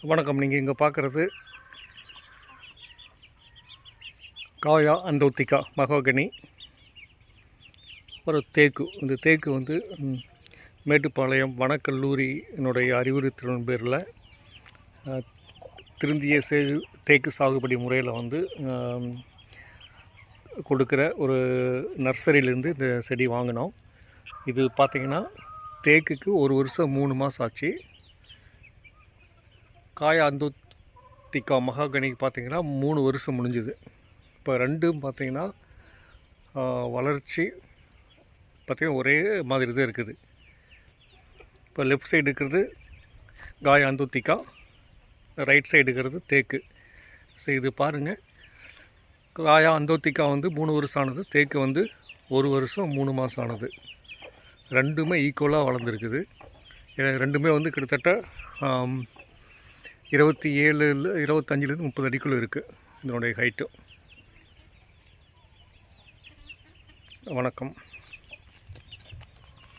வணக்கம். நீங்கள் இங்கே பார்க்குறது காயா அந்தோத்திகா மகாகனி ஒரு தேக்கு. இந்த தேக்கு வந்து மேட்டுப்பாளையம் வனக்கல்லூரியினுடைய அறிவுறுத்தலின் பேரில் திருந்திய தேக்கு சாகுபடி முறையில் வந்து கொடுக்குற ஒரு நர்சரியிலேருந்து இந்த செடி வாங்கினோம். இது பார்த்திங்கன்னா தேக்குக்கு 1 வருஷம் 3 மாதம் ஆச்சு. காயா அந்தோத்திகா மகாகனிக்கு பார்த்திங்கன்னா 3 வருஷம் முடிஞ்சுது. இப்போ ரெண்டும் பார்த்திங்கன்னா வளர்ச்சி பார்த்திங்கன்னா ஒரே மாதிரி தான் இருக்குது. இப்போ லெஃப்ட் சைடு இருக்கிறது காயா அந்தோத்திகா, ரைட் சைடு இருக்கிறது தேக்கு. ஸோ இது பாருங்கள், காயா அந்தோத்திகா வந்து 3 வருஷம் ஆனது, தேக்கு வந்து 1 வருஷம் 3 மாதம் ஆனது. ரெண்டுமே ஈக்குவலாக வளர்ந்துருக்குது. ரெண்டுமே வந்து கிட்டத்தட்ட 25 30 அடிக்குள்ளே இருக்குது இதனுடைய ஹைட்டு. வணக்கம்.